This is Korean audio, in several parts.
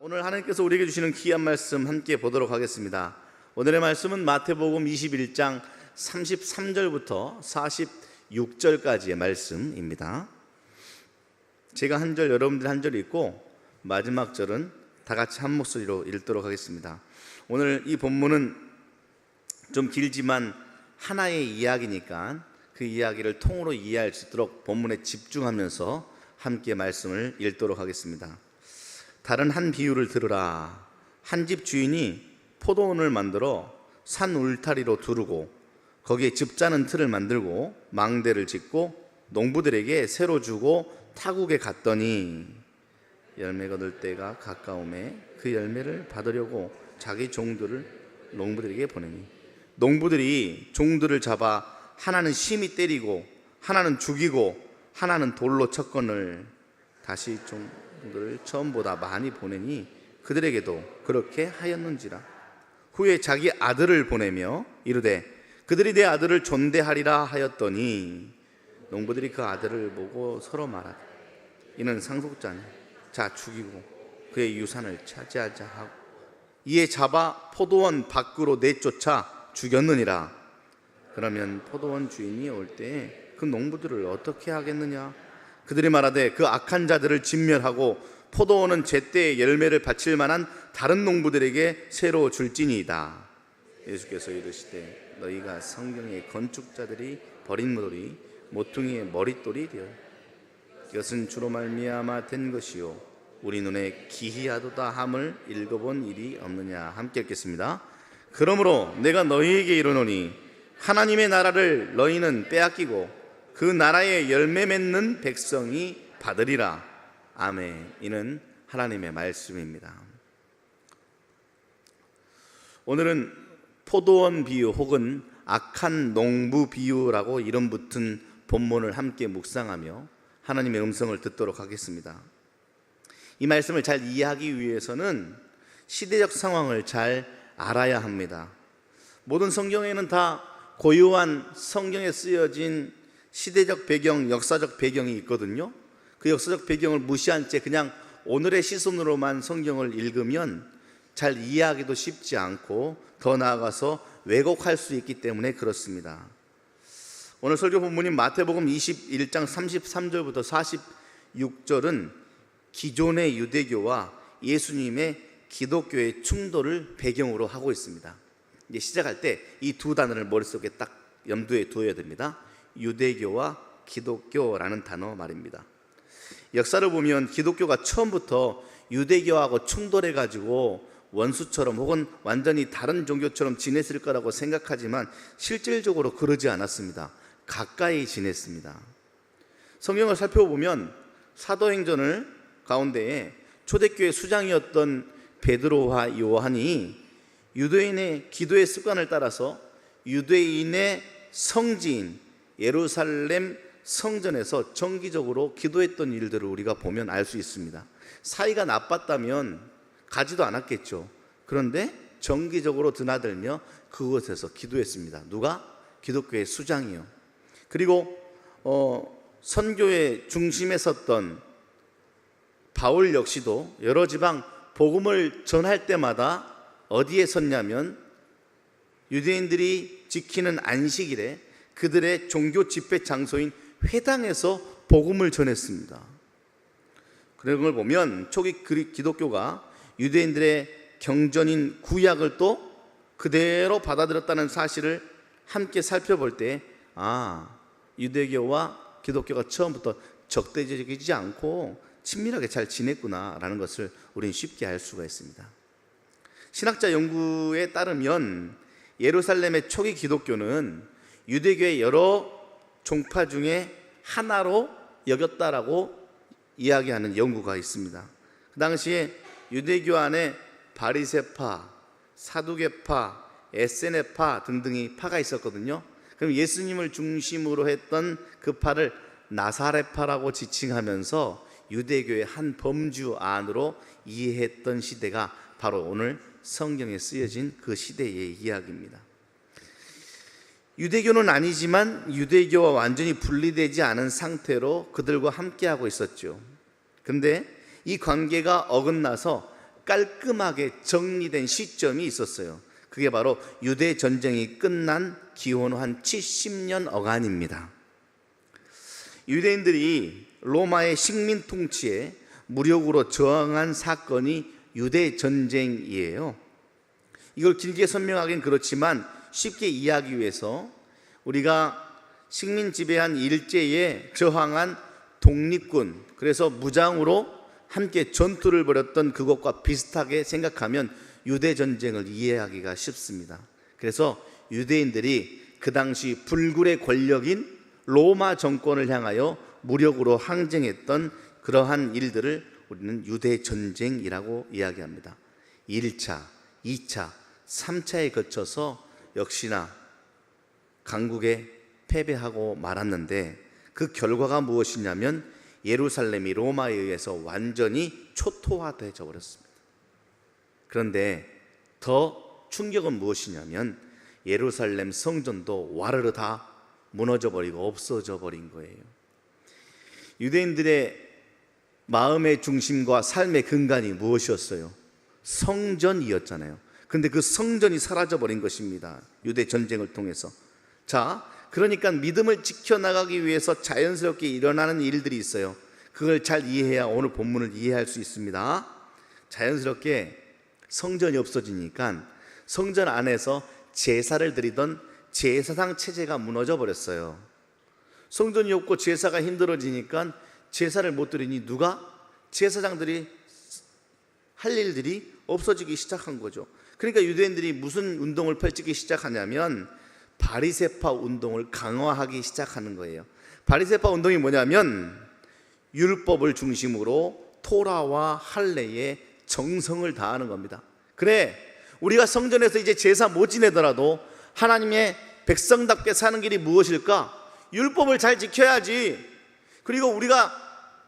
오늘 하나님께서 우리에게 주시는 귀한 말씀 함께 보도록 하겠습니다. 오늘의 말씀은 마태복음 21장 33절부터 46절까지의 말씀입니다. 제가 한 절, 여러분들이 한 절 읽고 마지막 절은 다 같이 한 목소리로 읽도록 하겠습니다. 오늘 이 본문은 좀 길지만 하나의 이야기니까 그 이야기를 통으로 이해할 수 있도록 본문에 집중하면서 함께 말씀을 읽도록 하겠습니다. 다른 한 비유를 들으라. 한 집 주인이 포도원을 만들어 산 울타리로 두르고 거기에 즙 짜는 틀을 만들고 망대를 짓고 농부들에게 새로 주고 타국에 갔더니 열매가 될 때가 가까움에 그 열매를 받으려고 자기 종들을 농부들에게 보내니 농부들이 종들을 잡아 하나는 심히 때리고 하나는 죽이고 하나는 돌로 쳤거늘 다시 종들을 처음보다 많이 보내니 그들에게도 그렇게 하였는지라. 후에 자기 아들을 보내며 이르되 그들이 내 아들을 존대하리라 하였더니 농부들이 그 아들을 보고 서로 말하되 이는 상속자니 자 죽이고 그의 유산을 차지하자 하고 이에 잡아 포도원 밖으로 내쫓아 죽였느니라. 그러면 포도원 주인이 올 때에 그 농부들을 어떻게 하겠느냐? 그들이 말하되 그 악한 자들을 진멸하고 포도원은 제때에 열매를 바칠 만한 다른 농부들에게 새로 줄지니이다. 예수께서 이르시되 너희가 성경의 건축자들이 버린 돌이 모퉁이의 머릿돌이 되어 이것은 주로 말미암아 된 것이요 우리 눈에 기이하도다 함을 읽어본 일이 없느냐. 함께 읽겠습니다. 그러므로 내가 너희에게 이르노니 하나님의 나라를 너희는 빼앗기고 그 나라의 열매 맺는 백성이 받으리라. 아멘. 이는 하나님의 말씀입니다. 오늘은 포도원 비유 혹은 악한 농부 비유라고 이름 붙은 본문을 함께 묵상하며 하나님의 음성을 듣도록 하겠습니다. 이 말씀을 잘 이해하기 위해서는 시대적 상황을 잘 알아야 합니다. 모든 성경에는 다 고유한 성경에 쓰여진 시대적 배경, 역사적 배경이 있거든요. 그 역사적 배경을 무시한 채 그냥 오늘의 시선으로만 성경을 읽으면 잘 이해하기도 쉽지 않고 더 나아가서 왜곡할 수 있기 때문에 그렇습니다. 오늘 설교 본문인 마태복음 21장 33절부터 46절은 기존의 유대교와 예수님의 기독교의 충돌을 배경으로 하고 있습니다. 이제 시작할 때 이 두 단어를 머릿속에 딱 염두에 두어야 됩니다. 유대교와 기독교라는 단어 말입니다. 역사를 보면 기독교가 처음부터 유대교하고 충돌해가지고 원수처럼 혹은 완전히 다른 종교처럼 지냈을 거라고 생각하지만 실질적으로 그러지 않았습니다. 가까이 지냈습니다. 성경을 살펴보면 사도행전을 가운데에 초대교회 수장이었던 베드로와 요한이 유대인의 기도의 습관을 따라서 유대인의 성지인 예루살렘 성전에서 정기적으로 기도했던 일들을 우리가 보면 알 수 있습니다. 사이가 나빴다면 가지도 않았겠죠. 그런데 정기적으로 드나들며 그곳에서 기도했습니다. 누가? 기독교의 수장이요. 그리고 선교의 중심에 섰던 바울 역시도 여러 지방 복음을 전할 때마다 어디에 섰냐면 유대인들이 지키는 안식일에 그들의 종교 집회 장소인 회당에서 복음을 전했습니다. 그런 걸 보면 초기 기독교가 유대인들의 경전인 구약을 또 그대로 받아들였다는 사실을 함께 살펴볼 때 유대교와 기독교가 처음부터 적대적이지 않고 친밀하게 잘 지냈구나라는 것을 우리는 쉽게 알 수가 있습니다. 신학자 연구에 따르면 예루살렘의 초기 기독교는 유대교의 여러 종파 중에 하나로 여겼다라고 이야기하는 연구가 있습니다. 그 당시에 유대교 안에 바리새파, 사두개파, 에세네파 등등의 파가 있었거든요. 그럼 예수님을 중심으로 했던 그 파를 나사렛파라고 지칭하면서 유대교의 한 범주 안으로 이해했던 시대가 바로 오늘 성경에 쓰여진 그 시대의 이야기입니다. 유대교는 아니지만 유대교와 완전히 분리되지 않은 상태로 그들과 함께하고 있었죠. 그런데 이 관계가 어긋나서 깔끔하게 정리된 시점이 있었어요. 그게 바로 유대 전쟁이 끝난 기원 한 70년 어간입니다. 유대인들이 로마의 식민 통치에 무력으로 저항한 사건이 유대 전쟁이에요. 이걸 길게 설명하긴 그렇지만 쉽게 이해하기 위해서 우리가 식민 지배한 일제에 저항한 독립군, 그래서 무장으로 함께 전투를 벌였던 그것과 비슷하게 생각하면 유대 전쟁을 이해하기가 쉽습니다. 그래서 유대인들이 그 당시 불굴의 권력인 로마 정권을 향하여 무력으로 항쟁했던 그러한 일들을 우리는 유대 전쟁이라고 이야기합니다. 1차, 2차, 3차에 거쳐서 역시나 강국에 패배하고 말았는데 그 결과가 무엇이냐면 예루살렘이 로마에 의해서 완전히 초토화되어 버렸습니다. 그런데 더 충격은 무엇이냐면 예루살렘 성전도 와르르 다 무너져 버리고 없어져 버린 거예요. 유대인들의 마음의 중심과 삶의 근간이 무엇이었어요? 성전이었잖아요. 근데 그 성전이 사라져 버린 것입니다. 유대 전쟁을 통해서. 자, 그러니까 믿음을 지켜나가기 위해서 자연스럽게 일어나는 일들이 있어요. 그걸 잘 이해해야 오늘 본문을 이해할 수 있습니다. 자연스럽게 성전이 없어지니까 성전 안에서 제사를 드리던 제사상 체제가 무너져 버렸어요. 성전이 없고 제사가 힘들어지니까 제사를 못 드리니 누가? 제사장들이 할 일들이 없어지기 시작한 거죠. 그러니까 유대인들이 무슨 운동을 펼치기 시작하냐면 바리새파 운동을 강화하기 시작하는 거예요. 바리새파 운동이 뭐냐면 율법을 중심으로 토라와 할례에 정성을 다하는 겁니다. 그래, 우리가 성전에서 이제 제사 못 지내더라도 하나님의 백성답게 사는 길이 무엇일까? 율법을 잘 지켜야지. 그리고 우리가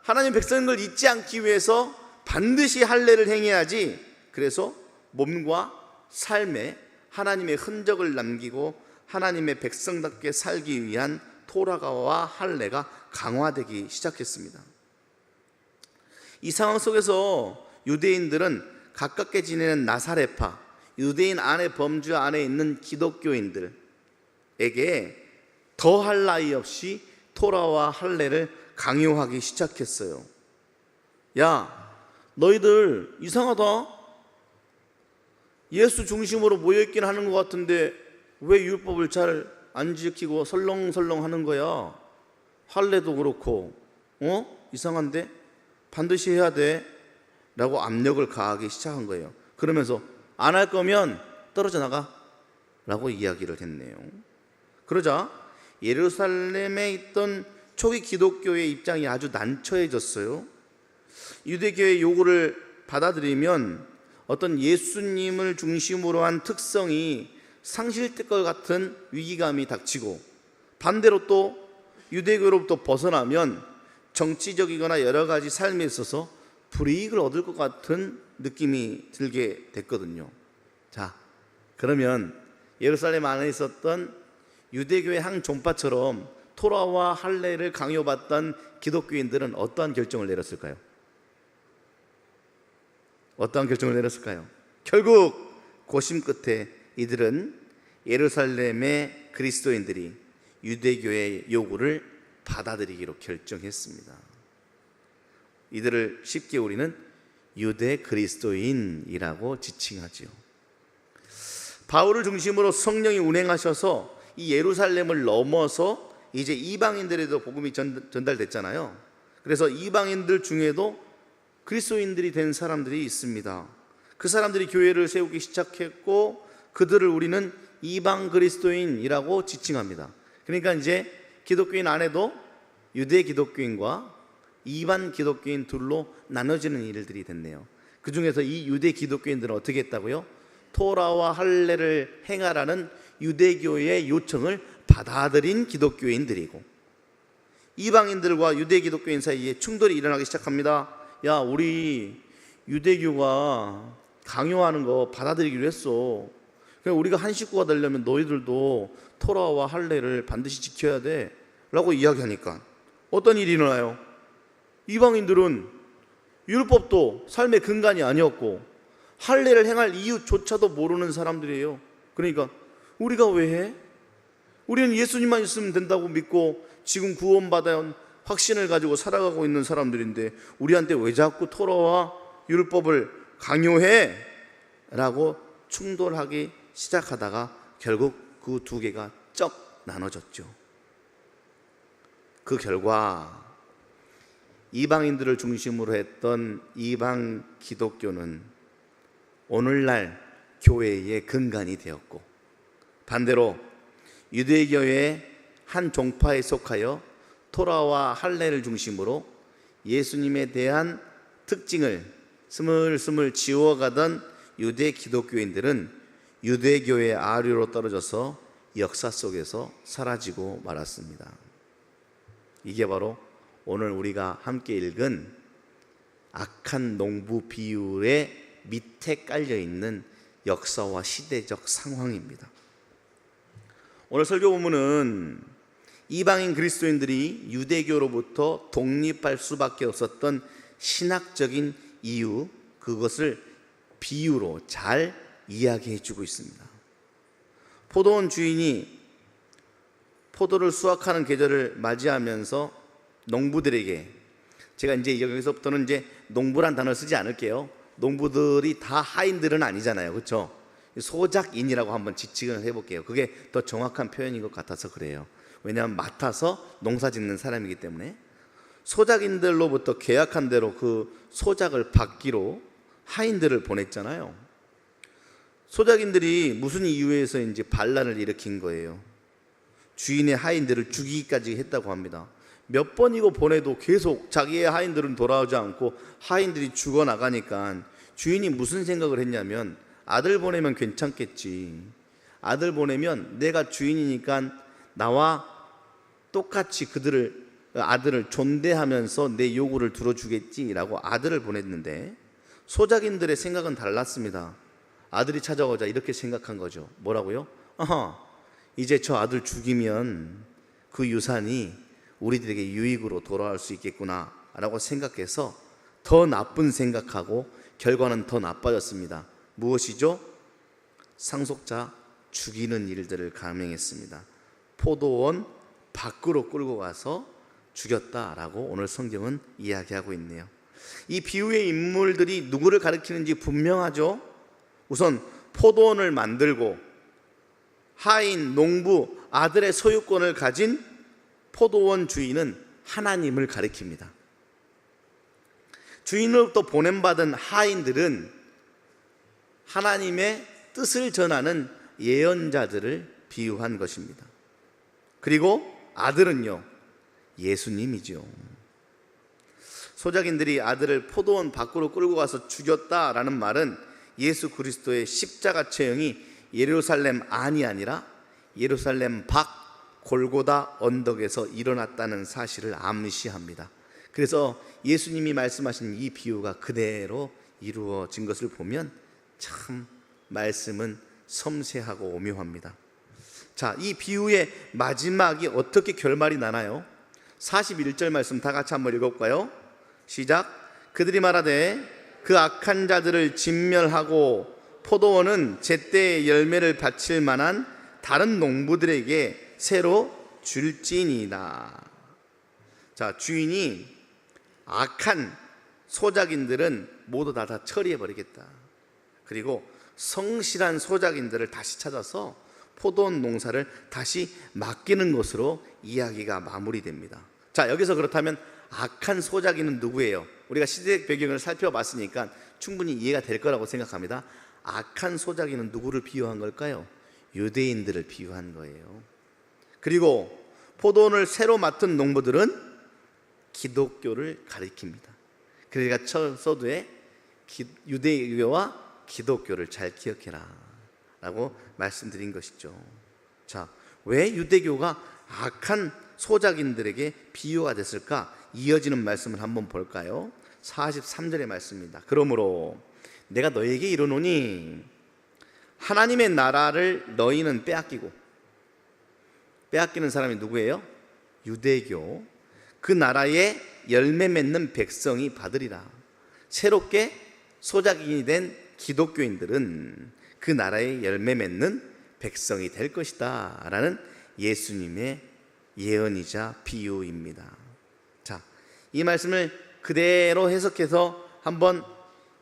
하나님 백성을 잊지 않기 위해서 반드시 할례를 행해야지. 그래서 몸과 삶에 하나님의 흔적을 남기고 하나님의 백성답게 살기 위한 토라가와 할례가 강화되기 시작했습니다. 이 상황 속에서 유대인들은 가깝게 지내는 나사렛파, 유대인 안에 범주 안에 있는 기독교인들에게 더할 나위 없이 토라와 할례를 강요하기 시작했어요. 야, 너희들 이상하다. 예수 중심으로 모여있긴 하는 것 같은데 왜 율법을 잘 안 지키고 설렁설렁 하는 거야? 할례도 그렇고 이상한데? 반드시 해야 돼 라고 압력을 가하기 시작한 거예요. 그러면서 안 할 거면 떨어져 나가 라고 이야기를 했네요. 그러자 예루살렘에 있던 초기 기독교의 입장이 아주 난처해졌어요. 유대교의 요구를 받아들이면 어떤 예수님을 중심으로 한 특성이 상실될 것 같은 위기감이 닥치고, 반대로 또 유대교로부터 벗어나면 정치적이거나 여러 가지 삶에 있어서 불이익을 얻을 것 같은 느낌이 들게 됐거든요. 자, 그러면 예루살렘 안에 있었던 유대교의 한 종파처럼 토라와 할례를 강요받던 기독교인들은 어떠한 결정을 내렸을까요? 어떠한 결정을 내렸을까요? 결국 고심 끝에 이들은 예루살렘의 그리스도인들이 유대교의 요구를 받아들이기로 결정했습니다. 이들을 쉽게 우리는 유대 그리스도인이라고 지칭하지요. 바울을 중심으로 성령이 운행하셔서 이 예루살렘을 넘어서 이제 이방인들에도 복음이 전달됐잖아요. 그래서 이방인들 중에도 그리스도인들이 된 사람들이 있습니다. 그 사람들이 교회를 세우기 시작했고 그들을 우리는 이방 그리스도인이라고 지칭합니다. 그러니까 이제 기독교인 안에도 유대 기독교인과 이반 기독교인 둘로 나눠지는 일들이 됐네요. 그 중에서 이 유대 기독교인들은 어떻게 했다고요? 토라와 할례를 행하라는 유대교의 요청을 받아들인 기독교인들이고, 이방인들과 유대 기독교인 사이에 충돌이 일어나기 시작합니다. 야, 우리 유대교가 강요하는 거 받아들이기로 했어. 그러니까 우리가 한 식구가 되려면 너희들도 토라와 할례를 반드시 지켜야 돼 라고 이야기하니까 어떤 일이 일어나요? 이방인들은 율법도 삶의 근간이 아니었고 할례를 행할 이유조차도 모르는 사람들이에요. 그러니까 우리가 왜 해? 우리는 예수님만 있으면 된다고 믿고 지금 구원받은 확신을 가지고 살아가고 있는 사람들인데 우리한테 왜 자꾸 토라와 율법을 강요해? 라고 충돌하기 시작하다가 결국 그 두 개가 쩍 나눠졌죠. 그 결과 이방인들을 중심으로 했던 이방 기독교는 오늘날 교회의 근간이 되었고, 반대로 유대교의 한 종파에 속하여 토라와 할례를 중심으로 예수님에 대한 특징을 스물스물 지워가던 유대 기독교인들은 유대교의 아류로 떨어져서 역사 속에서 사라지고 말았습니다. 이게 바로 오늘 우리가 함께 읽은 악한 농부 비유의 밑에 깔려있는 역사와 시대적 상황입니다. 오늘 설교 본문은 이방인 그리스도인들이 유대교로부터 독립할 수밖에 없었던 신학적인 이유, 그것을 비유로 잘 이야기해 주고 있습니다. 포도원 주인이 포도를 수확하는 계절을 맞이하면서 농부들에게, 제가 이제 여기서부터는 이제 농부란 단어를 쓰지 않을게요. 농부들이 다 하인들은 아니잖아요, 그렇죠? 소작인이라고 한번 지칭을 해볼게요. 그게 더 정확한 표현인 것 같아서 그래요. 왜냐하면 맡아서 농사 짓는 사람이기 때문에. 소작인들로부터 계약한 대로 그 소작을 받기로 하인들을 보냈잖아요. 소작인들이 무슨 이유에서 이제 반란을 일으킨 거예요? 주인의 하인들을 죽이기까지 했다고 합니다. 몇 번이고 보내도 계속 자기의 하인들은 돌아오지 않고 하인들이 죽어나가니까 주인이 무슨 생각을 했냐면, 아들 보내면 괜찮겠지, 아들 보내면 내가 주인이니까 나와 똑같이 아들을 존대하면서 내 요구를 들어주겠지라고 아들을 보냈는데, 소작인들의 생각은 달랐습니다. 아들이 찾아오자 이렇게 생각한 거죠. 뭐라고요? 이제 저 아들 죽이면 그 유산이 우리들에게 유익으로 돌아올 수 있겠구나 라고 생각해서 더 나쁜 생각하고 결과는 더 나빠졌습니다. 무엇이죠? 상속자 죽이는 일들을 감행했습니다. 포도원 밖으로 끌고 가서 죽였다라고 오늘 성경은 이야기하고 있네요. 이 비유의 인물들이 누구를 가리키는지 분명하죠. 우선 포도원을 만들고 하인, 농부, 아들의 소유권을 가진 포도원 주인은 하나님을 가리킵니다. 주인으로부터 보냄받은 하인들은 하나님의 뜻을 전하는 예언자들을 비유한 것입니다. 그리고 아들은요, 예수님이죠. 소작인들이 아들을 포도원 밖으로 끌고 가서 죽였다라는 말은 예수 그리스도의 십자가 처형이 예루살렘 안이 아니라 예루살렘 밖 골고다 언덕에서 일어났다는 사실을 암시합니다. 그래서 예수님이 말씀하신 이 비유가 그대로 이루어진 것을 보면 참 말씀은 섬세하고 오묘합니다. 자, 이 비유의 마지막이 어떻게 결말이 나나요? 41절 말씀 다 같이 한번 읽어볼까요? 시작. 그들이 말하되 그 악한 자들을 진멸하고 포도원은 제때의 열매를 바칠 만한 다른 농부들에게 새로 줄지니이다. 자, 주인이 악한 소작인들은 모두 다 처리해버리겠다. 그리고 성실한 소작인들을 다시 찾아서 포도원 농사를 다시 맡기는 것으로 이야기가 마무리됩니다. 자, 여기서 그렇다면 악한 소작인은 누구예요? 우리가 시대적 배경을 살펴봤으니까 충분히 이해가 될 거라고 생각합니다. 악한 소작인은 누구를 비유한 걸까요? 유대인들을 비유한 거예요. 그리고 포도원을 새로 맡은 농부들은 기독교를 가리킵니다. 그러니까 첫 서두에 유대교와 기독교를 잘 기억해라 라고 말씀드린 것이죠. 자, 왜 유대교가 악한 소작인들에게 비유가 됐을까? 이어지는 말씀을 한번 볼까요? 43절의 말씀입니다. 그러므로 내가 너에게 이르노니 하나님의 나라를 너희는 빼앗기고, 빼앗기는 사람이 누구예요? 유대교. 그 나라에 열매 맺는 백성이 받으리라. 새롭게 소작인이 된 기독교인들은 그 나라의 열매 맺는 백성이 될 것이다 라는 예수님의 예언이자 비유입니다. 자, 이 말씀을 그대로 해석해서 한번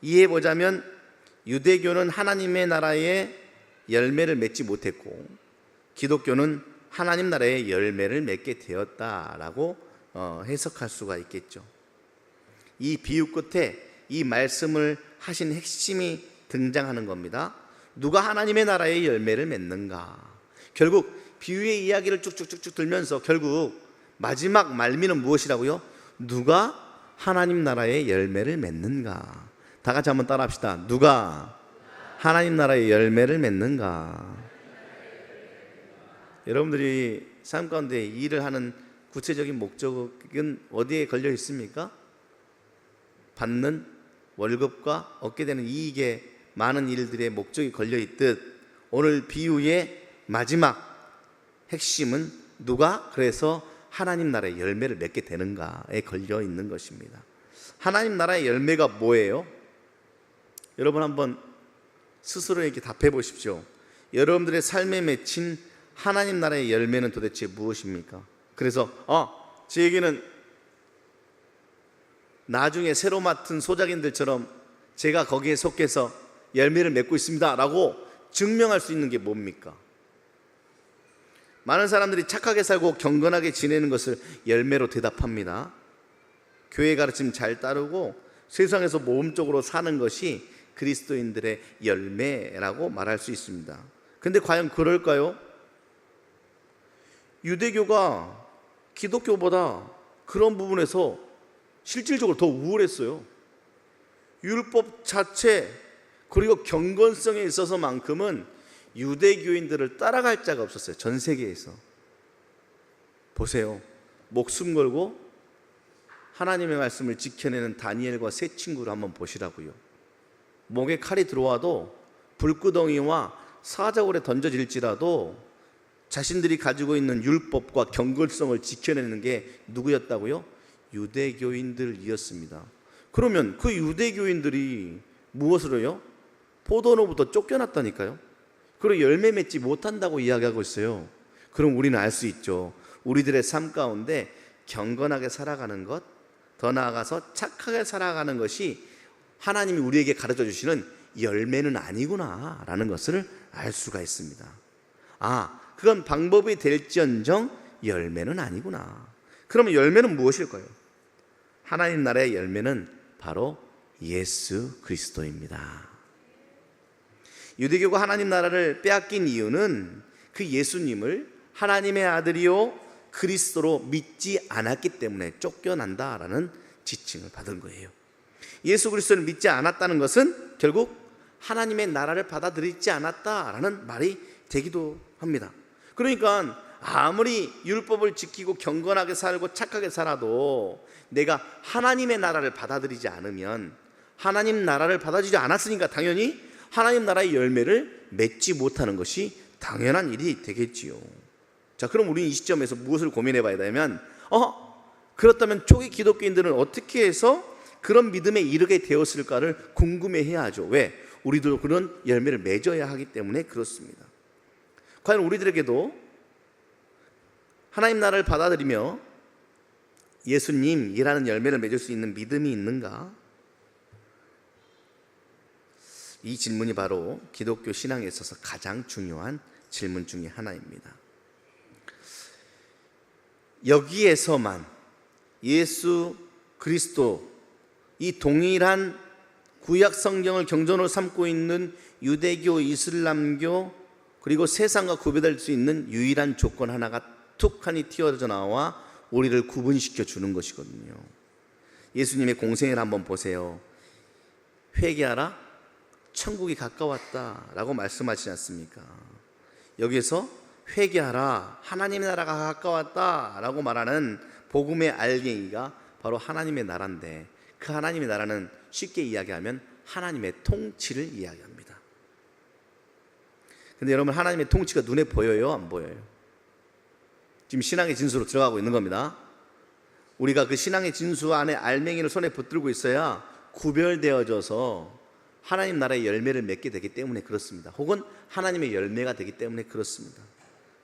이해해 보자면, 유대교는 하나님의 나라의 열매를 맺지 못했고 기독교는 하나님 나라의 열매를 맺게 되었다라고 해석할 수가 있겠죠. 이 비유 끝에 이 말씀을 하신 핵심이 등장하는 겁니다. 누가 하나님의 나라의 열매를 맺는가? 결국 비유의 이야기를 쭉쭉쭉쭉 들면서 결국 마지막 말미는 무엇이라고요? 누가 하나님 나라의 열매를 맺는가? 다 같이 한번 따라 합시다. 누가 하나님 나라의 열매를 맺는가? 여러분들이 삶 가운데 일을 하는 구체적인 목적은 어디에 걸려 있습니까? 받는 월급과 얻게 되는 이익에 많은 일들의 목적이 걸려 있듯, 오늘 비유의 마지막 핵심은 누가 그래서 하나님 나라의 열매를 맺게 되는가에 걸려 있는 것입니다. 하나님 나라의 열매가 뭐예요? 여러분 한번 스스로에게 답해 보십시오. 여러분들의 삶에 맺힌 하나님 나라의 열매는 도대체 무엇입니까? 그래서 저에게는 나중에 새로 맡은 소작인들처럼 제가 거기에 속해서 열매를 맺고 있습니다 라고 증명할 수 있는 게 뭡니까? 많은 사람들이 착하게 살고 경건하게 지내는 것을 열매로 대답합니다. 교회 가르침 잘 따르고 세상에서 모험적으로 사는 것이 그리스도인들의 열매라고 말할 수 있습니다. 근데 과연 그럴까요? 유대교가 기독교보다 그런 부분에서 실질적으로 더 우월했어요. 율법 자체 그리고 경건성에 있어서만큼은 유대교인들을 따라갈 자가 없었어요. 전 세계에서. 보세요. 목숨 걸고 하나님의 말씀을 지켜내는 다니엘과 세 친구를 한번 보시라고요. 목에 칼이 들어와도 불구덩이와 사자굴에 던져질지라도 자신들이 가지고 있는 율법과 경건성을 지켜내는 게 누구였다고요? 유대교인들이었습니다. 그러면 그 유대교인들이 무엇을 해요? 포도원으로부터 쫓겨났다니까요. 그리고 열매 맺지 못한다고 이야기하고 있어요. 그럼 우리는 알 수 있죠. 우리들의 삶 가운데 경건하게 살아가는 것, 더 나아가서 착하게 살아가는 것이 하나님이 우리에게 가르쳐 주시는 열매는 아니구나 라는 것을 알 수가 있습니다. 그건 방법이 될지언정 열매는 아니구나. 그러면 열매는 무엇일까요? 하나님 나라의 열매는 바로 예수 그리스도입니다. 유대교가 하나님 나라를 빼앗긴 이유는 그 예수님을 하나님의 아들이요 그리스도로 믿지 않았기 때문에 쫓겨난다라는 지칭을 받은 거예요. 예수 그리스도를 믿지 않았다는 것은 결국 하나님의 나라를 받아들이지 않았다라는 말이 되기도 합니다. 그러니까 아무리 율법을 지키고 경건하게 살고 착하게 살아도 내가 하나님의 나라를 받아들이지 않으면, 하나님 나라를 받아들이지 않았으니까 당연히 하나님 나라의 열매를 맺지 못하는 것이 당연한 일이 되겠지요. 자, 그럼 우리는 이 시점에서 무엇을 고민해 봐야 되냐면, 그렇다면 초기 기독교인들은 어떻게 해서 그런 믿음에 이르게 되었을까를 궁금해 해야 하죠. 왜? 우리도 그런 열매를 맺어야 하기 때문에 그렇습니다. 과연 우리들에게도 하나님 나라를 받아들이며 예수님이라는 열매를 맺을 수 있는 믿음이 있는가? 이 질문이 바로 기독교 신앙에 있어서 가장 중요한 질문 중에 하나입니다. 여기에서만 예수 그리스도, 이 동일한 구약 성경을 경전으로 삼고 있는 유대교, 이슬람교, 그리고 세상과 구별될 수 있는 유일한 조건 하나가 툭하니 튀어져 나와 우리를 구분시켜 주는 것이거든요. 예수님의 공생애를 한번 보세요. 회개하라, 천국이 가까웠다 라고 말씀하시지 않습니까? 여기에서 회개하라, 하나님의 나라가 가까웠다 라고 말하는 복음의 알갱이가 바로 하나님의 나라인데, 그 하나님의 나라는 쉽게 이야기하면 하나님의 통치를 이야기합니다. 근데 여러분, 하나님의 통치가 눈에 보여요? 안 보여요? 지금 신앙의 진수로 들어가고 있는 겁니다. 우리가 그 신앙의 진수 안에 알맹이를 손에 붙들고 있어야 구별되어져서 하나님 나라의 열매를 맺게 되기 때문에 그렇습니다. 혹은 하나님의 열매가 되기 때문에 그렇습니다.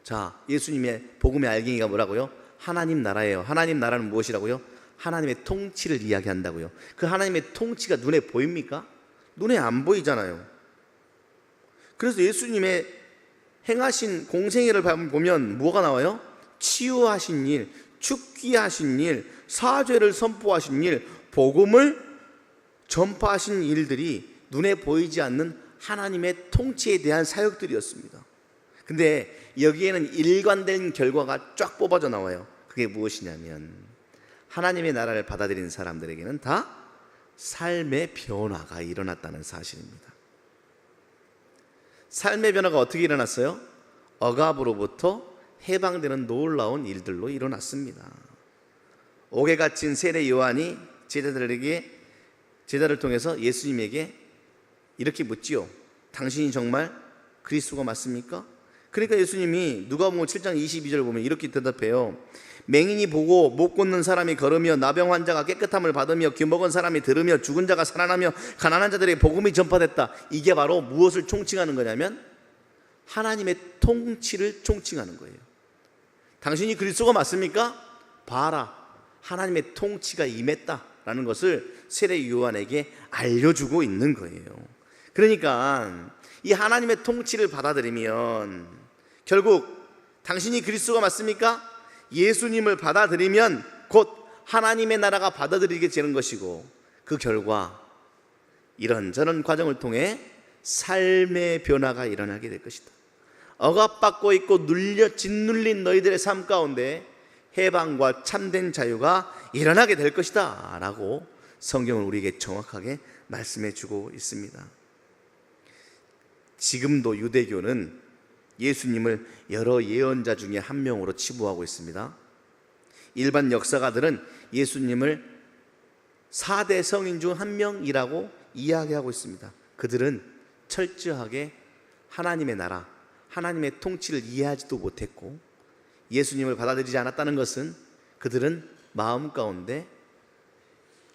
자, 예수님의 복음의 알갱이가 뭐라고요? 하나님 나라예요. 하나님 나라는 무엇이라고요? 하나님의 통치를 이야기한다고요. 그 하나님의 통치가 눈에 보입니까? 눈에 안 보이잖아요. 그래서 예수님의 행하신 공생애를 보면 뭐가 나와요? 치유하신 일, 축기하신 일, 사죄를 선포하신 일, 복음을 전파하신 일들이 눈에 보이지 않는 하나님의 통치에 대한 사역들이었습니다. 근데 여기에는 일관된 결과가 쫙 뽑아져 나와요. 그게 무엇이냐면 하나님의 나라를 받아들인 사람들에게는 다 삶의 변화가 일어났다는 사실입니다. 삶의 변화가 어떻게 일어났어요? 억압으로부터 해방되는 놀라운 일들로 일어났습니다. 옥에 갇힌 세례 요한이 제자를 통해서 예수님에게 이렇게 묻지요. 당신이 정말 그리스도가 맞습니까? 그러니까 예수님이 누가복음 7장 22절 보면 이렇게 대답해요. 맹인이 보고 못 걷는 사람이 걸으며 나병 환자가 깨끗함을 받으며 귀먹은 사람이 들으며 죽은 자가 살아나며 가난한 자들에게 복음이 전파됐다. 이게 바로 무엇을 총칭하는 거냐면 하나님의 통치를 총칭하는 거예요. 당신이 그리스도가 맞습니까? 봐라, 하나님의 통치가 임했다라는 것을 세례 요한에게 알려주고 있는 거예요. 그러니까 이 하나님의 통치를 받아들이면 결국 당신이 그리스도가 맞습니까? 예수님을 받아들이면 곧 하나님의 나라가 받아들이게 되는 것이고, 그 결과 이런저런 과정을 통해 삶의 변화가 일어나게 될 것이다. 억압받고 있고 짓눌린 너희들의 삶 가운데 해방과 참된 자유가 일어나게 될 것이다 라고 성경은 우리에게 정확하게 말씀해 주고 있습니다. 지금도 유대교는 예수님을 여러 예언자 중에 한 명으로 치부하고 있습니다. 일반 역사가들은 예수님을 4대 성인 중 한 명이라고 이야기하고 있습니다. 그들은 철저하게 하나님의 나라, 하나님의 통치를 이해하지도 못했고 예수님을 받아들이지 않았다는 것은 그들은 마음 가운데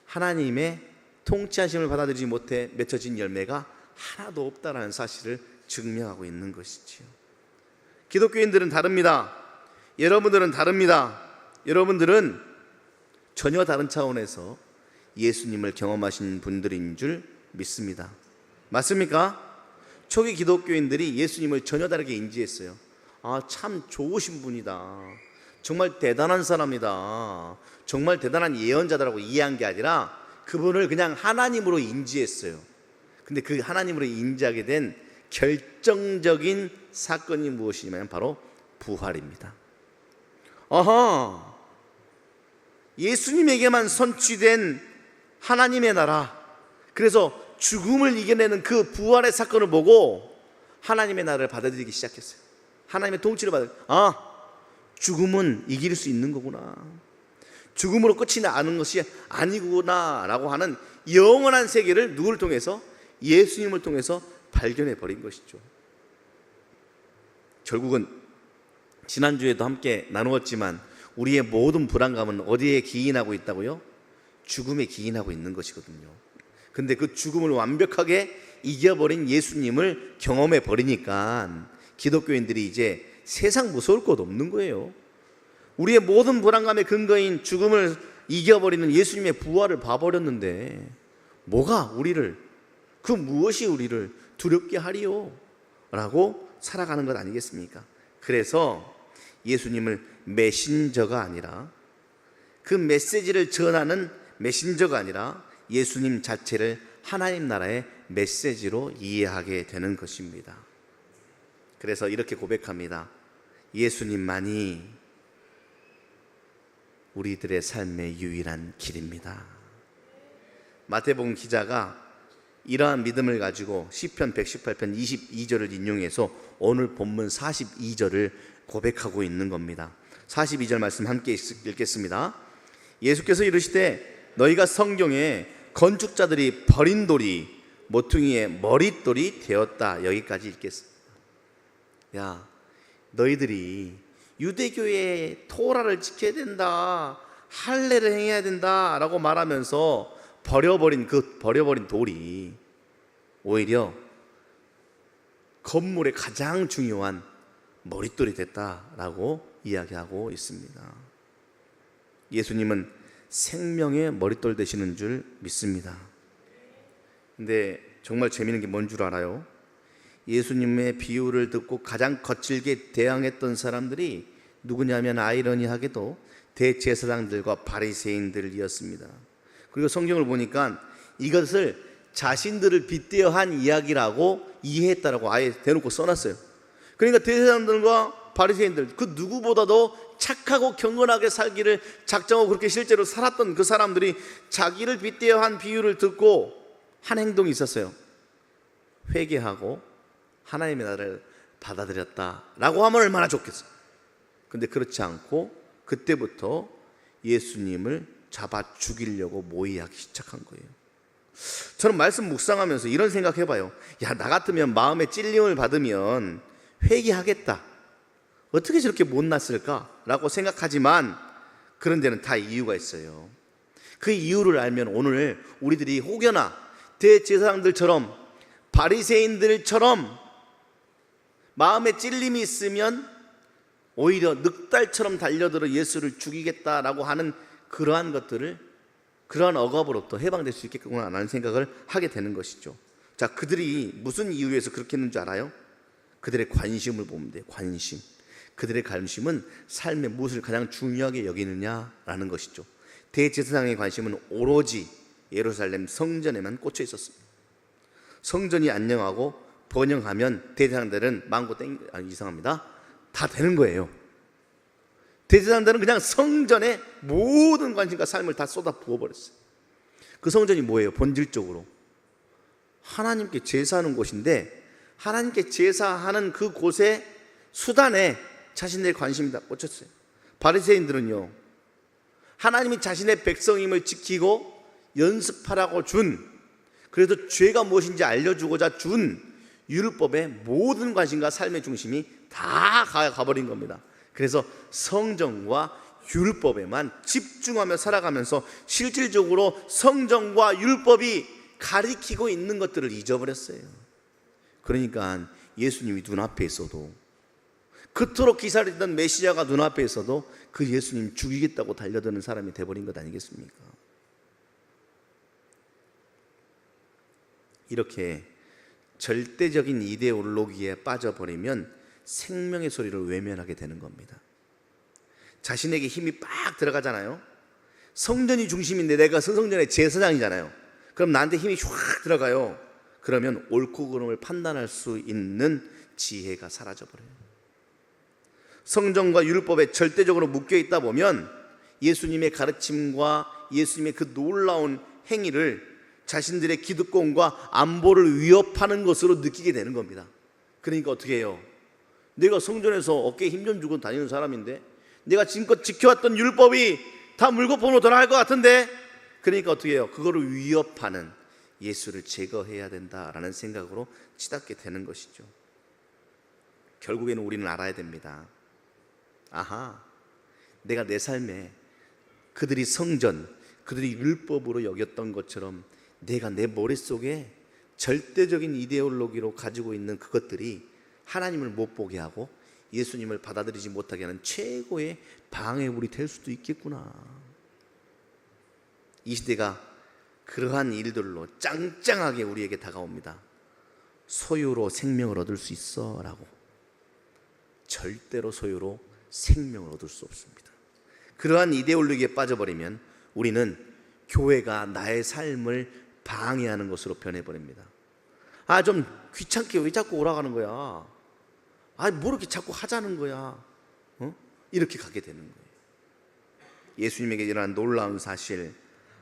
하나님의 통치하심을 받아들이지 못해 맺혀진 열매가 하나도 없다라는 사실을 증명하고 있는 것이지요. 기독교인들은 다릅니다. 여러분들은 다릅니다. 여러분들은 전혀 다른 차원에서 예수님을 경험하신 분들인 줄 믿습니다. 맞습니까? 초기 기독교인들이 예수님을 전혀 다르게 인지했어요. 아, 참 좋으신 분이다. 정말 대단한 사람이다. 정말 대단한 예언자다라고 이해한 게 아니라 그분을 그냥 하나님으로 인지했어요. 근데 그 하나님으로 인지하게 된 결정적인 사건이 무엇이냐면 바로 부활입니다. 아하, 예수님에게만 선취된 하나님의 나라, 그래서 죽음을 이겨내는 그 부활의 사건을 보고 하나님의 나라를 받아들이기 시작했어요. 하나님의 통치를 죽음은 이길 수 있는 거구나, 죽음으로 끝이 나는 것이 아니구나 라고 하는 영원한 세계를 누구를 통해서? 예수님을 통해서 발견해 버린 것이죠. 결국은 지난주에도 함께 나누었지만 우리의 모든 불안감은 어디에 기인하고 있다고요? 죽음에 기인하고 있는 것이거든요. 근데 그 죽음을 완벽하게 이겨버린 예수님을 경험해 버리니까 기독교인들이 이제 세상 무서울 것 없는 거예요. 우리의 모든 불안감의 근거인 죽음을 이겨버리는 예수님의 부활을 봐버렸는데 뭐가 우리를, 그 무엇이 우리를 두렵게 하리요? 라고 살아가는 것 아니겠습니까? 그래서 예수님을 메신저가 아니라, 그 메시지를 전하는 메신저가 아니라 예수님 자체를 하나님 나라의 메시지로 이해하게 되는 것입니다. 그래서 이렇게 고백합니다. 예수님만이 우리들의 삶의 유일한 길입니다. 마태복음 기자가 이러한 믿음을 가지고 시편 118편 22절을 인용해서 오늘 본문 42절을 고백하고 있는 겁니다. 42절 말씀 함께 읽겠습니다. 예수께서 이르시되 너희가 성경에 건축자들이 버린 돌이 모퉁이의 머릿돌이 되었다. 여기까지 읽겠습니다. 야, 너희들이 유대교의 토라를 지켜야 된다, 할례를 행해야 된다 라고 말하면서 버려버린 돌이 오히려 건물의 가장 중요한 머릿돌이 됐다라고 이야기하고 있습니다. 예수님은 생명의 머릿돌 되시는 줄 믿습니다. 근데 정말 재미있는 게 뭔 줄 알아요? 예수님의 비유를 듣고 가장 거칠게 대항했던 사람들이 누구냐면 아이러니하게도 대제사장들과 바리새인들이었습니다. 그리고 성경을 보니까 이것을 자신들을 빗대어 한 이야기라고 이해했다라고 아예 대놓고 써놨어요. 그러니까 대제사장들과 바리새인들, 그 누구보다도 착하고 경건하게 살기를 작정하고 그렇게 실제로 살았던 그 사람들이 자기를 빗대어 한 비유를 듣고 한 행동이 있었어요. 회개하고 하나님의 나라를 받아들였다라고 하면 얼마나 좋겠어요. 근데 그렇지 않고 그때부터 예수님을 잡아 죽이려고 모의하기 시작한 거예요. 저는 말씀 묵상하면서 이런 생각 해봐요. 야, 나 같으면 마음에 찔림을 받으면 회개하겠다. 어떻게 저렇게 못났을까? 라고 생각하지만 그런 데는 다 이유가 있어요. 그 이유를 알면 오늘 우리들이 혹여나 대제사장들처럼 바리새인들처럼 마음에 찔림이 있으면 오히려 늑달처럼 달려들어 예수를 죽이겠다라고 하는 그러한 것들을, 그러한 억압으로부터 해방될 수 있겠구나라는 생각을 하게 되는 것이죠. 자, 그들이 무슨 이유에서 그렇게 했는지 알아요? 그들의 관심을 보면 돼요. 관심. 그들의 관심은 삶의 무엇을 가장 중요하게 여기느냐라는 것이죠. 대제사장의 관심은 오로지 예루살렘 성전에만 꽂혀 있었습니다. 성전이 안녕하고 번영하면 대제사장들은 이상합니다. 다 되는 거예요. 대제사장들은 그냥 성전에 모든 관심과 삶을 다 쏟아 부어버렸어요. 그 성전이 뭐예요? 본질적으로 하나님께 제사하는 곳인데, 하나님께 제사하는 그 곳의 수단에 자신들의 관심이 다 꽂혔어요. 바리새인들은요, 하나님이 자신의 백성임을 지키고 연습하라고 준, 그래도 죄가 무엇인지 알려주고자 준 율법의 모든 관심과 삶의 중심이 다 가버린 겁니다. 그래서 성전과 율법에만 집중하며 살아가면서 실질적으로 성전과 율법이 가리키고 있는 것들을 잊어버렸어요. 그러니까 예수님이 눈앞에 있어도, 그토록 기다리던 메시아가 눈앞에 있어도 그 예수님 죽이겠다고 달려드는 사람이 돼버린 것 아니겠습니까? 이렇게 절대적인 이데올로기에 빠져버리면 생명의 소리를 외면하게 되는 겁니다. 자신에게 힘이 빡 들어가잖아요. 성전이 중심인데 내가 성전의 제사장이잖아요. 그럼 나한테 힘이 휙 들어가요. 그러면 옳고 그름을 판단할 수 있는 지혜가 사라져버려요. 성전과 율법에 절대적으로 묶여있다 보면 예수님의 가르침과 예수님의 그 놀라운 행위를 자신들의 기득권과 안보를 위협하는 것으로 느끼게 되는 겁니다. 그러니까 어떻게 해요? 내가 성전에서 어깨에 힘 좀 주고 다니는 사람인데, 내가 지금껏 지켜왔던 율법이 다 물거품으로 돌아갈 것 같은데, 그러니까 어떻게 해요? 그거를 위협하는 예수를 제거해야 된다라는 생각으로 치닫게 되는 것이죠. 결국에는 우리는 알아야 됩니다. 아하, 내가 내 삶에 그들이 성전, 그들이 율법으로 여겼던 것처럼 내가 내 머릿속에 절대적인 이데올로기로 가지고 있는 그것들이 하나님을 못 보게 하고 예수님을 받아들이지 못하게 하는 최고의 방해물이 될 수도 있겠구나. 이 시대가 그러한 일들로 짱짱하게 우리에게 다가옵니다. 소유로 생명을 얻을 수 있어 라고. 절대로 소유로 생명을 얻을 수 없습니다. 그러한 이데올로기에 빠져버리면 우리는 교회가 나의 삶을 방해하는 것으로 변해버립니다. 아, 좀 귀찮게 왜 자꾸 오라가는 거야? 아, 뭐 이렇게 자꾸 하자는 거야? 이렇게 가게 되는 거예요. 예수님에게 일어난 놀라운 사실,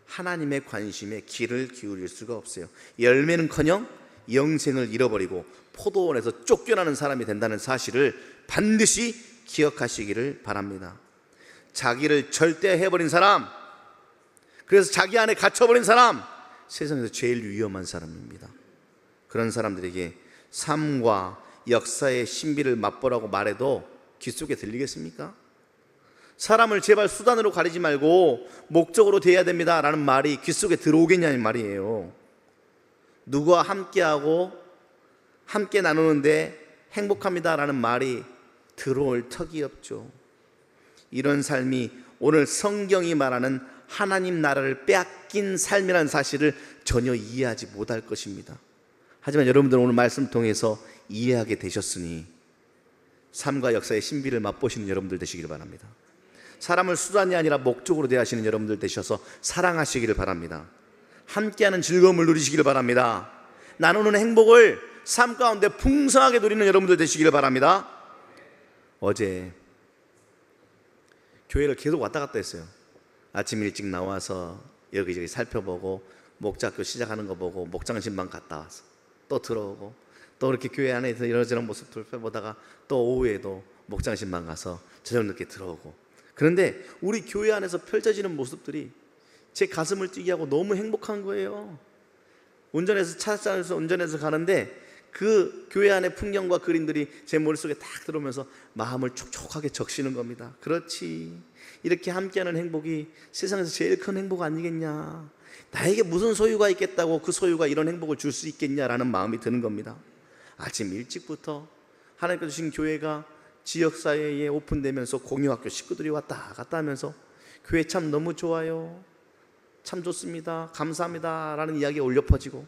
하나님의 관심에 귀를 기울일 수가 없어요. 열매는커녕 영생을 잃어버리고 포도원에서 쫓겨나는 사람이 된다는 사실을 반드시 기억하시기를 바랍니다. 자기를 절대해버린 사람, 그래서 자기 안에 갇혀버린 사람, 세상에서 제일 위험한 사람입니다. 그런 사람들에게 삶과 역사의 신비를 맛보라고 말해도 귓속에 들리겠습니까? 사람을 제발 수단으로 가리지 말고 목적으로 대해야 됩니다 라는 말이 귓속에 들어오겠냐는 말이에요. 누구와 함께하고 함께 나누는데 행복합니다라는 말이 들어올 턱이 없죠. 이런 삶이 오늘 성경이 말하는 하나님 나라를 빼앗긴 삶이라는 사실을 전혀 이해하지 못할 것입니다. 하지만 여러분들은 오늘 말씀을 통해서 이해하게 되셨으니 삶과 역사의 신비를 맛보시는 여러분들 되시길 바랍니다. 사람을 수단이 아니라 목적으로 대하시는 여러분들 되셔서 사랑하시기를 바랍니다. 함께하는 즐거움을 누리시기를 바랍니다. 나누는 행복을 삶 가운데 풍성하게 누리는 여러분들 되시기를 바랍니다. 어제 교회를 계속 왔다 갔다 했어요. 아침 일찍 나와서 여기저기 살펴보고 목자학교 시작하는 거 보고 목장 신방 갔다 와서 또 들어오고 또 이렇게 교회 안에서 이런저런 모습들 보다가 또 오후에도 목장 신방 가서 저녁 늦게 들어오고. 그런데 우리 교회 안에서 펼쳐지는 모습들이 제 가슴을 뛰게 하고 너무 행복한 거예요. 운전해서 차 안에서 운전해서 가는데 그 교회 안의 풍경과 그림들이 제 머릿속에 딱 들어오면서 마음을 촉촉하게 적시는 겁니다. 그렇지, 이렇게 함께하는 행복이 세상에서 제일 큰 행복 아니겠냐, 나에게 무슨 소유가 있겠다고 그 소유가 이런 행복을 줄 수 있겠냐라는 마음이 드는 겁니다. 아침 일찍부터 하나님께서 주신 교회가 지역사회에 오픈되면서 공유학교 식구들이 왔다 갔다 하면서 교회 참 너무 좋아요, 참 좋습니다, 감사합니다 라는 이야기가 울려 퍼지고,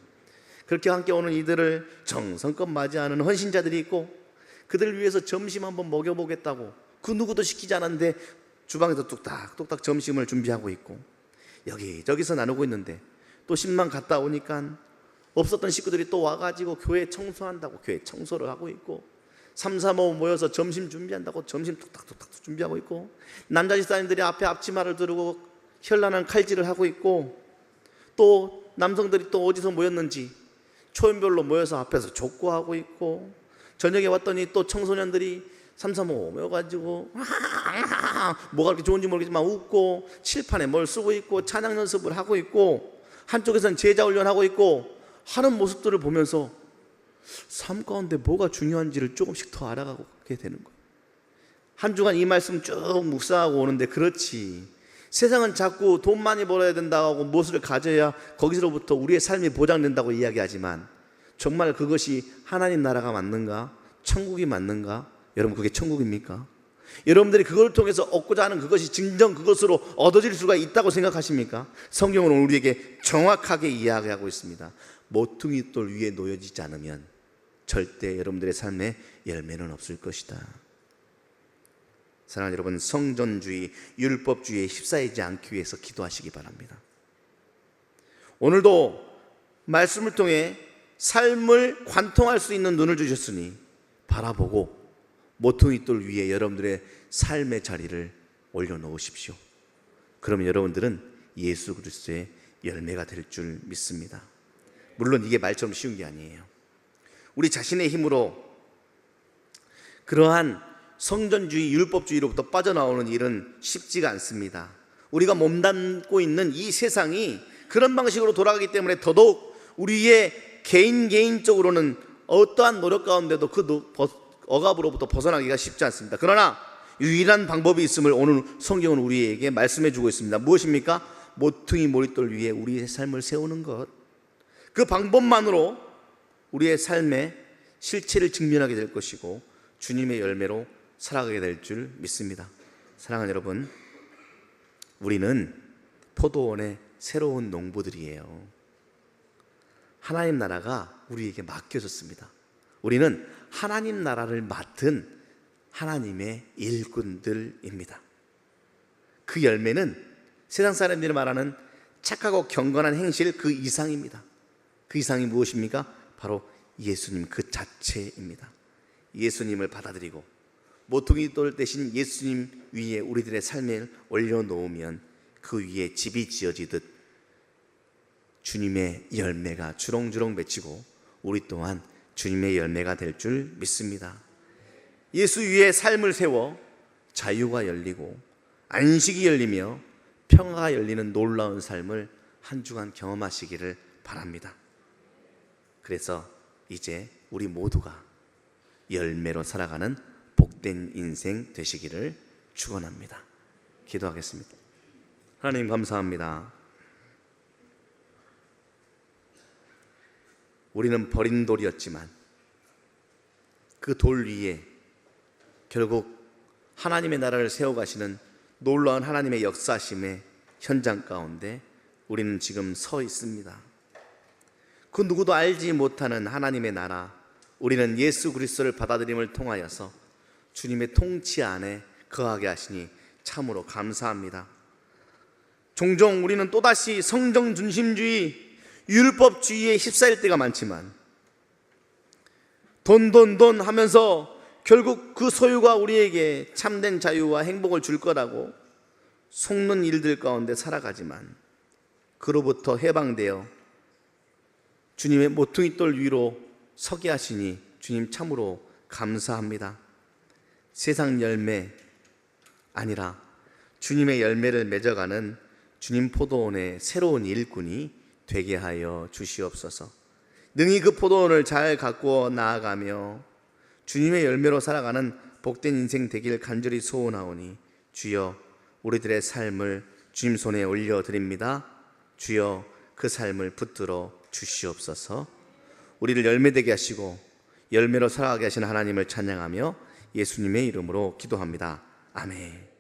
그렇게 함께 오는 이들을 정성껏 맞이하는 헌신자들이 있고, 그들을 위해서 점심 한번 먹여보겠다고 그 누구도 시키지 않았는데 주방에서 뚝딱뚝딱 점심을 준비하고 있고, 여기저기서 나누고 있는데 또 신방 갔다 오니까 없었던 식구들이 또 와가지고 교회 청소한다고 교회 청소를 하고 있고, 3, 4, 5 모여서 점심 준비한다고 점심 뚝딱뚝딱 준비하고 있고, 남자 집사님들이 앞에 앞치마를 두르고 현란한 칼질을 하고 있고, 또 남성들이 또 어디서 모였는지 초연별로 모여서 앞에서 족구하고 있고, 저녁에 왔더니 또 청소년들이 3, 4, 5 모여가지고 뭐가 그렇게 좋은지 모르겠지만 웃고 칠판에 뭘 쓰고 있고 찬양 연습을 하고 있고, 한쪽에서는 제자 훈련하고 있고 하는 모습들을 보면서 삶 가운데 뭐가 중요한지를 조금씩 더 알아가게 되는 거예요. 한 주간 이 말씀 쭉 묵상하고 오는데, 그렇지, 세상은 자꾸 돈 많이 벌어야 된다고 무엇을 가져야 거기서부터 우리의 삶이 보장된다고 이야기하지만, 정말 그것이 하나님 나라가 맞는가? 천국이 맞는가? 여러분, 그게 천국입니까? 여러분들이 그걸 통해서 얻고자 하는 그것이 진정 그것으로 얻어질 수가 있다고 생각하십니까? 성경은 우리에게 정확하게 이야기하고 있습니다. 모퉁이 돌 위에 놓여지지 않으면 절대 여러분들의 삶에 열매는 없을 것이다. 사랑하는 여러분, 성전주의, 율법주의에 휩싸이지 않기 위해서 기도하시기 바랍니다. 오늘도 말씀을 통해 삶을 관통할 수 있는 눈을 주셨으니 바라보고 모퉁이 돌 위에 여러분들의 삶의 자리를 올려놓으십시오. 그러면 여러분들은 예수 그리스도의 열매가 될 줄 믿습니다. 물론 이게 말처럼 쉬운 게 아니에요. 우리 자신의 힘으로 그러한 성전주의, 율법주의로부터 빠져나오는 일은 쉽지가 않습니다. 우리가 몸담고 있는 이 세상이 그런 방식으로 돌아가기 때문에 더더욱 우리의 개인적으로는 어떠한 노력 가운데도 그 억압으로부터 벗어나기가 쉽지 않습니다. 그러나 유일한 방법이 있음을 오늘 성경은 우리에게 말씀해 주고 있습니다. 무엇입니까? 모퉁이 머릿돌 위에 우리의 삶을 세우는 것. 그 방법만으로 우리의 삶의 실체를 직면하게 될 것이고 주님의 열매로 살아가게 될 줄 믿습니다. 사랑하는 여러분, 우리는 포도원의 새로운 농부들이에요. 하나님 나라가 우리에게 맡겨졌습니다. 우리는 하나님 나라를 맡은 하나님의 일꾼들입니다. 그 열매는 세상 사람들이 말하는 착하고 경건한 행실 그 이상입니다. 그 이상이 무엇입니까? 바로 예수님 그 자체입니다. 예수님을 받아들이고 모퉁이 돌 대신 예수님 위에 우리들의 삶을 올려놓으면 그 위에 집이 지어지듯 주님의 열매가 주렁주렁 맺히고 우리 또한 주님의 열매가 될 줄 믿습니다. 예수 위에 삶을 세워 자유가 열리고 안식이 열리며 평화가 열리는 놀라운 삶을 한 주간 경험하시기를 바랍니다. 그래서 이제 우리 모두가 열매로 살아가는 복된 인생 되시기를 축원합니다. 기도하겠습니다. 하나님 감사합니다. 우리는 버린 돌이었지만 그 돌 위에 결국 하나님의 나라를 세워가시는 놀라운 하나님의 역사심의 현장 가운데 우리는 지금 서 있습니다. 그 누구도 알지 못하는 하나님의 나라, 우리는 예수 그리스도를 받아들임을 통하여서 주님의 통치 안에 거하게 하시니 참으로 감사합니다. 종종 우리는 또다시 성정 중심주의, 율법주의에 휩싸일 때가 많지만 돈 하면서 결국 그 소유가 우리에게 참된 자유와 행복을 줄 거라고 속는 일들 가운데 살아가지만 그로부터 해방되어 주님의 모퉁이돌 위로 서게 하시니 주님 참으로 감사합니다. 세상 열매 아니라 주님의 열매를 맺어가는 주님 포도원의 새로운 일꾼이 되게 하여 주시옵소서. 능히 그 포도원을 잘 가꾸어 나아가며 주님의 열매로 살아가는 복된 인생 되길 간절히 소원하오니 주여 우리들의 삶을 주님 손에 올려드립니다. 주여 그 삶을 붙들어 주시옵소서. 우리를 열매되게 하시고 열매로 살아가게 하시는 하나님을 찬양하며 예수님의 이름으로 기도합니다. 아멘.